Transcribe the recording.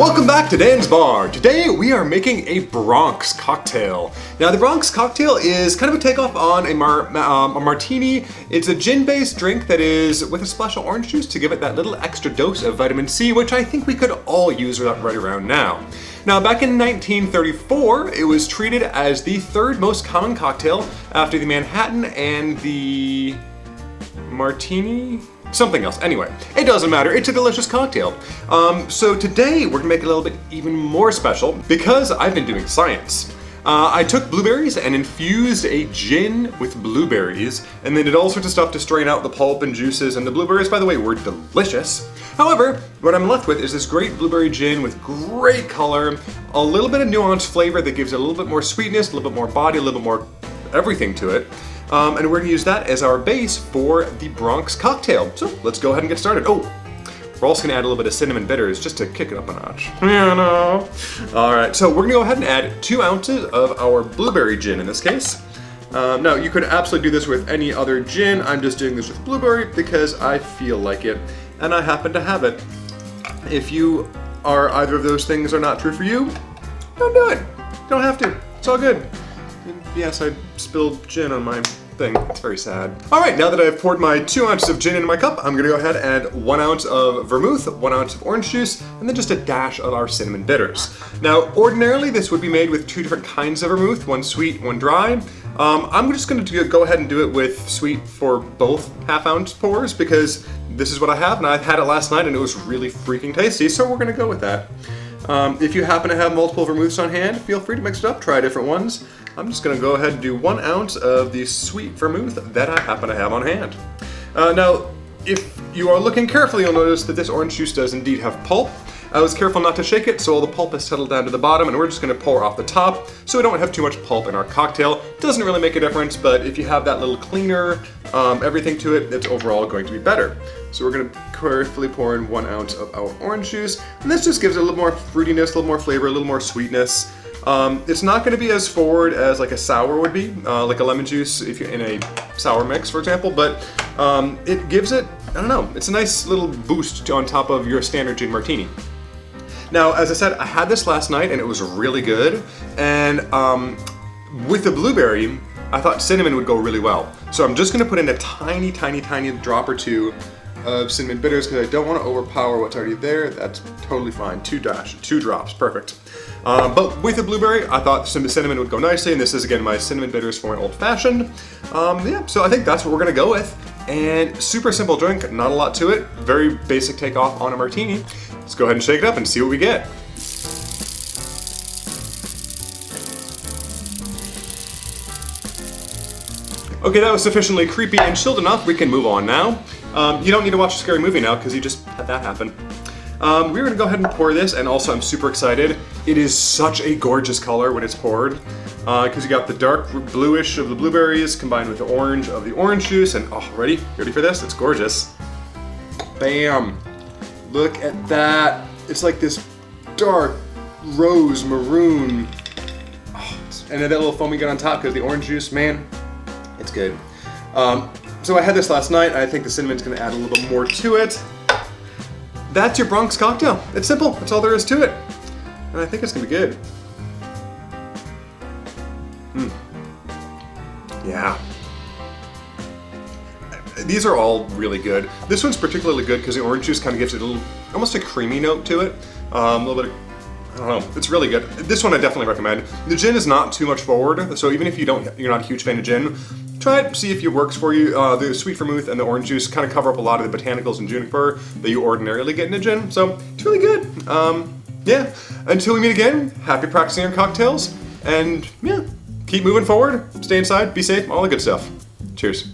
Welcome back to Dan's Bar. Today we are making a Bronx Cocktail. Now the Bronx Cocktail is kind of a takeoff on a martini. It's a gin-based drink that is with a splash of orange juice to give it that little extra dose of vitamin C, which I think we could all use right around now. Now back in 1934, it was treated as the third most common cocktail after the Manhattan and the martini? Something else. Anyway, it doesn't matter. It's a delicious cocktail. So today we're gonna make it a little bit even more special because I've been doing science. I took blueberries and infused a gin with blueberries and then did all sorts of stuff to strain out the pulp and juices, and the blueberries, by the way, were delicious. However, what I'm left with is this great blueberry gin with great color, a little bit of nuanced flavor that gives it a little bit more sweetness, a little bit more body, a little bit more everything to it. And we're gonna use that as our base for the Bronx Cocktail. So let's go ahead and get started. Oh, we're also gonna add a little bit of cinnamon bitters just to kick it up a notch. Yeah, no. All right, so we're gonna go ahead and add 2 ounces of our blueberry gin in this case. Now, you could absolutely do this with any other gin. I'm just doing this with blueberry because I feel like it, and I happen to have it. If you are either of those things are not true for you, don't do it. You don't have to, it's all good. And yes, I spilled gin on my thing. It's very sad. All right, now that I've poured my 2 ounces of gin into my cup, I'm gonna go ahead and add 1 ounce of vermouth, 1 ounce of orange juice, and then just a dash of our cinnamon bitters. Now, ordinarily this would be made with 2 different kinds of vermouth, one sweet, one dry. I'm just gonna go ahead and do it with sweet for both half-ounce pours because this is what I have, and I had it last night and it was really freaking tasty, so we're gonna go with that. If you happen to have multiple vermouths on hand, feel free to mix it up, try different ones. I'm just gonna go ahead and do 1 ounce of the sweet vermouth that I happen to have on hand. Now, if you are looking carefully, you'll notice that this orange juice does indeed have pulp. I was careful not to shake it, so all the pulp has settled down to the bottom, and we're just gonna pour off the top so we don't have too much pulp in our cocktail. Doesn't really make a difference, but if you have that little cleaner, everything to it, it's overall going to be better. So we're gonna carefully pour in 1 ounce of our orange juice, and this just gives it a little more fruitiness, a little more flavor, a little more sweetness. It's not going to be as forward as like a sour would be, like a lemon juice if you're in a sour mix, for example, but it gives it, I don't know, it's a nice little boost on top of your standard gin martini. Now, as I said, I had this last night and it was really good, and with the blueberry, I thought cinnamon would go really well. So I'm just going to put in a tiny drop or 2 of cinnamon bitters because I don't want to overpower what's already there. That's totally fine. 2 drops, perfect. But with the blueberry, I thought some cinnamon would go nicely, and this is again my cinnamon bitters for an old fashioned. Yeah, so I think that's what we're gonna go with. And super simple drink, not a lot to it. Very basic takeoff on a martini. Let's go ahead and shake it up and see what we get. Okay, that was sufficiently creepy and chilled enough. We can move on now. You don't need to watch a scary movie now because you just had that happen. We're gonna go ahead and pour this, and also I'm super excited. It is such a gorgeous color when it's poured because you got the dark bluish of the blueberries combined with the orange of the orange juice, and oh, ready for this? It's gorgeous. Bam! Look at that. It's like this dark rose maroon. Oh, and then that little foam you got on top because the orange juice, man, it's good. So I had this last night. I think the cinnamon's gonna add a little bit more to it. That's your Bronx Cocktail. It's simple, that's all there is to it. And I think it's gonna be good. Yeah. These are all really good. This one's particularly good because the orange juice kind of gives it a little, almost a creamy note to it. A little bit of, I don't know, it's really good. This one I definitely recommend. The gin is not too much forward, so even if you're not a huge fan of gin, try it, see if it works for you. The sweet vermouth and the orange juice kind of cover up a lot of the botanicals and juniper that you ordinarily get in a gin, so it's really good. Yeah, until we meet again, happy practicing your cocktails, and yeah, keep moving forward, stay inside, be safe, all the good stuff. Cheers.